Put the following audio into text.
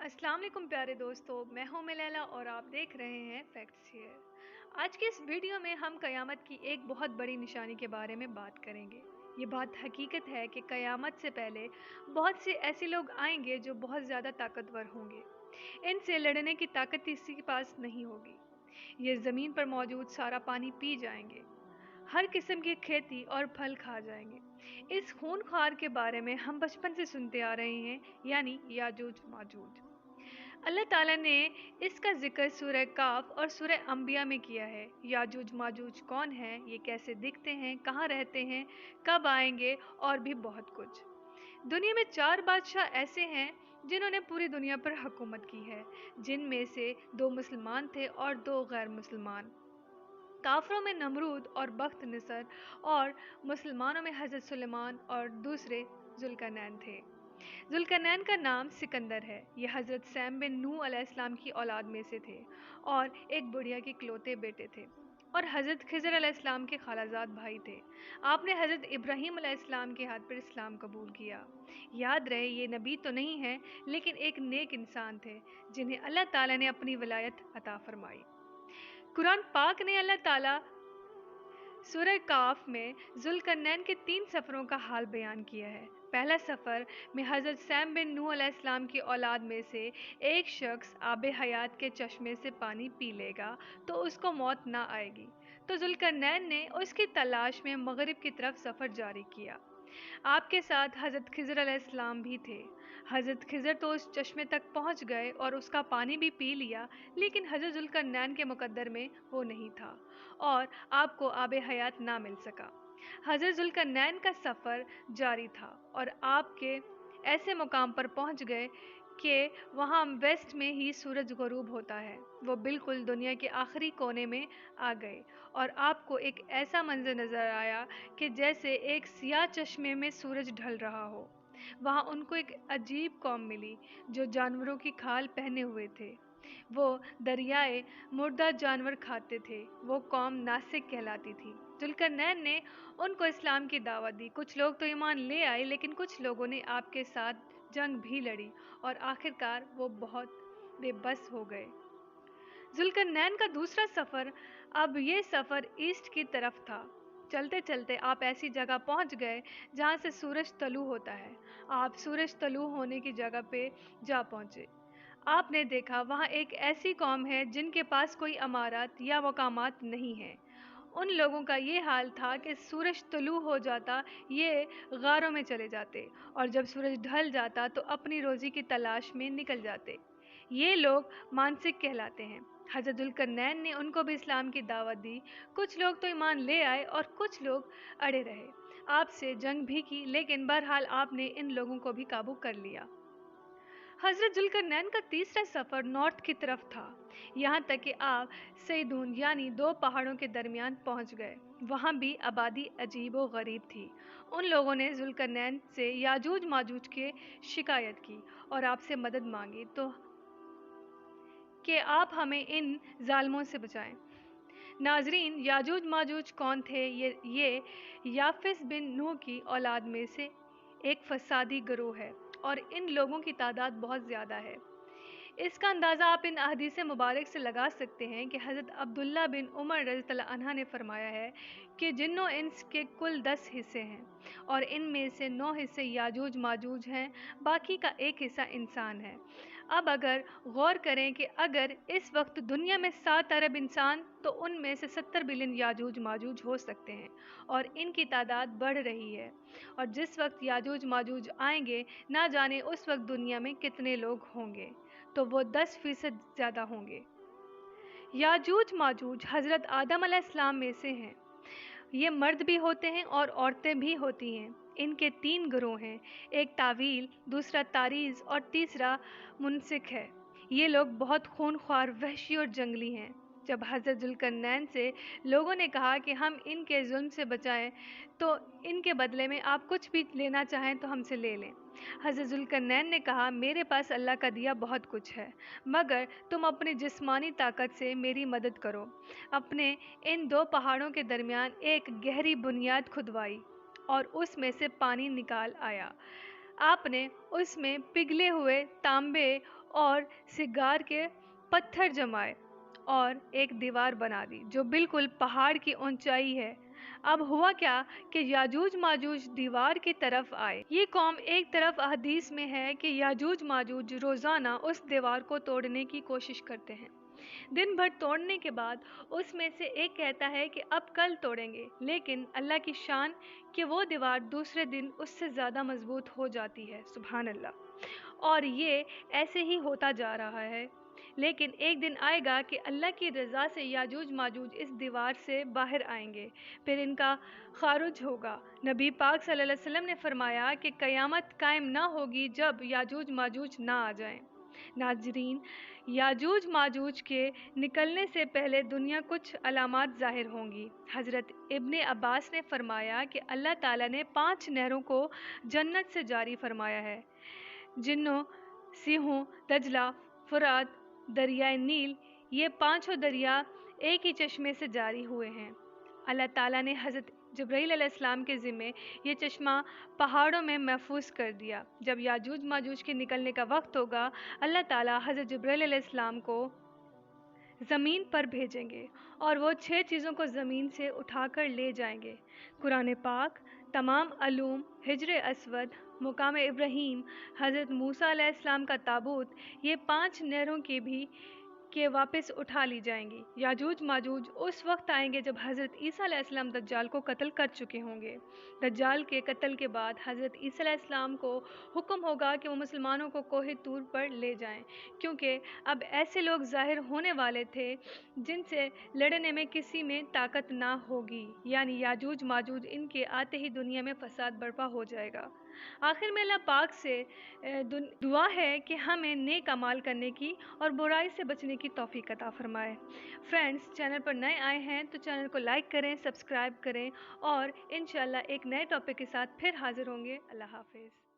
अस्सलाम वालेकुम प्यारे दोस्तों, मैं हूं मिलैला और आप देख रहे हैं फैक्ट्स हियर। आज के इस वीडियो में हम क़यामत की एक बहुत बड़ी निशानी के बारे में बात करेंगे। ये बात हकीकत है कि क़यामत से पहले बहुत से ऐसे लोग आएंगे जो बहुत ज़्यादा ताकतवर होंगे। इनसे लड़ने की ताकत किसी के पास नहीं होगी। ये ज़मीन पर मौजूद सारा पानी पी जाएंगे, हर किस्म की खेती और फल खा जाएंगे। इस खूनख्वार के बारे में हम बचपन से सुनते आ रहे हैं, यानी याजूज माजूज। अल्लाह ताला ने इसका जिक्र सूरह काफ और सूरह अंबिया में किया है। याजूज माजूज कौन है, ये कैसे दिखते हैं, कहाँ रहते हैं, कब आएंगे और भी बहुत कुछ। दुनिया में 4 बादशाह ऐसे हैं जिन्होंने पूरी दुनिया पर हुकूमत की है, जिनमें से 2 मुसलमान थे और 2 गैर मुसलमान। काफरों में नमरूद और बख्त नसर और मुसलमानों में हज़रत सुलेमान और दूसरे जुल्करनैन थे। जुल्करनैन का नाम सिकंदर है। यह हज़रत सैम बिन नूह अलैहिस्सलाम की औलाद में से थे और एक बुढ़िया के इकलौते बेटे थे और हज़रत खिज़र अलैहिस्सलाम के खालाजाद भाई थे। आपने हज़रत इब्राहीम अलैहिस्सलाम के हाथ पर इस्लाम कबूल किया। याद रहे, ये नबी तो नहीं है, लेकिन एक नेक इंसान थे जिन्हें अल्लाह ताला ने अपनी विलायत अता फरमाई। कुरान पाक ने अल्लाह ताला सूरह काफ में जुल्करनैन के 3 सफ़रों का हाल बयान किया है। पहला सफ़र में हज़रत सैम बिन नूह अलैहिस्सलाम की औलाद में से एक शख्स आबे हयात के चश्मे से पानी पी लेगा तो उसको मौत ना आएगी, तो जुल्करनैन ने उसकी तलाश में मगरिब की तरफ सफ़र जारी किया। आपके साथ हज़रत खिज़र अलैहिस्सलाम भी थे। हज़रत खिज़र तो उस चश्मे तक पहुंच गए और उसका पानी भी पी लिया, लेकिन हज़रत जुल्करनैन के मुकद्दर में वो नहीं था और आपको आबे हयात ना मिल सका। हज़रत जुल्करनैन का सफ़र जारी था और आपके ऐसे मुकाम पर पहुंच गए कि वहाँ वेस्ट में ही सूरज ग़ुरूब होता है। वो बिल्कुल दुनिया के आखिरी कोने में आ गए और आपको एक ऐसा मंजर नज़र आया कि जैसे एक सियाह चश्मे में सूरज ढल रहा हो। वहाँ उनको एक अजीब कौम मिली जो जानवरों की खाल पहने हुए थे। वो दरियाए मुर्दा जानवर खाते थे। वो कौम नासिक कहलाती थी। जुल्करनैन ने उनको इस्लाम की दावत दी। कुछ लोग तो ईमान ले आए, लेकिन कुछ लोगों ने आपके साथ जंग भी लड़ी और आखिरकार वो बहुत बेबस हो गए। जुल्करनैन का दूसरा सफ़र, अब ये सफ़र ईस्ट की तरफ था। चलते चलते आप ऐसी जगह पहुंच गए जहां से सूरज तलू होता है। आप सूरज तलू होने की जगह पे जा पहुंचे। आपने देखा वहां एक ऐसी कौम है जिनके पास कोई अमारत या मकामात नहीं है। उन लोगों का ये हाल था कि सूरज तुलू हो जाता, ये गारों में चले जाते और जब सूरज ढल जाता तो अपनी रोज़ी की तलाश में निकल जाते। ये लोग मानसिक कहलाते हैं। हज़रत जुल्करनैन ने उनको भी इस्लाम की दावत दी। कुछ लोग तो ईमान ले आए और कुछ लोग अड़े रहे। आपसे जंग भी की, लेकिन बहरहाल आपने इन लोगों को भी काबू कर लिया। हज़रत जुल्करनैन का तीसरा सफ़र नॉर्थ की तरफ था, यहाँ तक कि आप सैदून यानी 2 पहाड़ों के दरमियान पहुँच गए। वहाँ भी आबादी अजीब व गरीब थी। उन लोगों ने जुल्करनैन से याजूज माजूज की शिकायत की और आपसे मदद मांगी तो कि आप हमें इन जालिमों से बचाएं। नाजरीन, याजूज माजूज कौन थे? ये याफिस बिन नूह की औलाद में से एक फसादी गिरोह है और इन लोगों की तादाद बहुत ज़्यादा है। इसका अंदाज़ा आप इन अहदीस मुबारक से लगा सकते हैं कि हज़रत अब्दुल्ला बिन उमर रज़ियल्लाहु अन्हा ने फरमाया है कि जिन्नो इंस के कुल 10 हिस्से हैं और इनमें से 9 हिस्से याजूज माजूज हैं, बाकी का एक हिस्सा इंसान है। अब अगर गौर करें कि अगर इस वक्त दुनिया में 7 अरब इंसान, तो उनमें से 70 बिलियन याजूज माजूज हो सकते हैं और इनकी तादाद बढ़ रही है। और जिस वक्त याजूज माजूज आएंगे, ना जाने उस वक्त दुनिया में कितने लोग होंगे, तो वो 10% ज़्यादा होंगे। याजूज माजूज हज़रत आदम अलैहिस्सलाम में से हैं। ये मर्द भी होते हैं और औरतें भी होती हैं। इनके 3 गिरोह हैं, एक तावील, दूसरा तारीज़ और तीसरा मुनसिक है। ये लोग बहुत खूनख्वार, वहशी और जंगली हैं। जब हज़रत जुल्करनैन से लोगों ने कहा कि हम इनके जुल्म से बचाएं, तो इनके बदले में आप कुछ भी लेना चाहें तो हमसे ले लें। हज़रत जुल्करनैन ने कहा, मेरे पास अल्लाह का दिया बहुत कुछ है, मगर तुम अपनी जिस्मानी ताकत से मेरी मदद करो। अपने इन 2 पहाड़ों के दरमियान एक गहरी बुनियाद खुदवाई और उसमें से पानी निकाल आया। आपने उसमें पिघले हुए तांबे اور سگار کے پتھر جمائے اور ایک دیوار بنا دی جو بالکل پہاڑ کی اونچائی ہے۔ اب ہوا کیا کہ یاجوج ماجوج دیوار کی طرف آئے۔ یہ قوم ایک طرف احادیث میں ہے کہ یاجوج ماجوج روزانہ اس دیوار کو توڑنے کی کوشش کرتے ہیں۔ دن بھر توڑنے کے بعد اس میں سے ایک کہتا ہے کہ اب کل توڑیں گے، لیکن اللہ کی شان کہ وہ دیوار دوسرے دن اس سے زیادہ مضبوط ہو جاتی ہے، سبحان اللہ۔ اور یہ ایسے ہی ہوتا جا رہا ہے، لیکن ایک دن آئے گا کہ اللہ کی رضا سے یاجوج ماجوج اس دیوار سے باہر آئیں گے، پھر ان کا خاروج ہوگا۔ نبی پاک صلی اللہ علیہ وسلم نے فرمایا کہ قیامت قائم نہ ہوگی جب یاجوج ماجوج نہ آ جائیں۔ ناظرین، یاجوج ماجوج کے نکلنے سے پہلے دنیا کچھ علامات ظاہر ہوں گی۔ حضرت ابن عباس نے فرمایا کہ اللہ تعالیٰ نے 5 نہروں کو جنت سے جاری فرمایا ہے، جنوں، سیہوں، دجلہ، فرات، دریائے نیل۔ یہ 5 دریا ایک ہی چشمے سے جاری ہوئے ہیں۔ اللہ تعالیٰ نے حضرت جبرائیل علیہ السلام کے ذمے یہ چشمہ پہاڑوں میں محفوظ کر دیا۔ جب یاجوج ماجوج کے نکلنے کا وقت ہوگا، اللہ تعالیٰ حضرت جبرائیل علیہ السلام کو زمین پر بھیجیں گے اور وہ 6 چیزوں کو زمین سے اٹھا کر لے جائیں گے: قرآن پاک، تمام علوم، حجر اسود، مقام ابراہیم، حضرت موسیٰ علیہ السلام کا تابوت۔ یہ 5 نہروں کی بھی کہ واپس اٹھا لی جائیں گی۔ یاجوج ماجوج اس وقت آئیں گے جب حضرت عیسیٰ علیہ السلام دجال کو قتل کر چکے ہوں گے۔ دجال کے قتل کے بعد حضرت عیسیٰ علیہ السلام کو حکم ہوگا کہ وہ مسلمانوں کو کوہ طور پر لے جائیں، کیونکہ اب ایسے لوگ ظاہر ہونے والے تھے جن سے لڑنے میں کسی میں طاقت نہ ہوگی، یعنی یاجوج ماجوج۔ ان کے آتے ہی دنیا میں فساد برپا ہو جائے گا۔ آخر میں اللہ پاک سے دعا ہے کہ ہمیں نیک اعمال کرنے کی اور برائی سے بچنے کی توفیق عطا فرمائے۔ فرینڈز، چینل پر نئے آئے ہیں تو چینل کو لائک کریں، سبسکرائب کریں اور انشاءاللہ ایک نئے ٹاپک کے ساتھ پھر حاضر ہوں گے۔ اللہ حافظ۔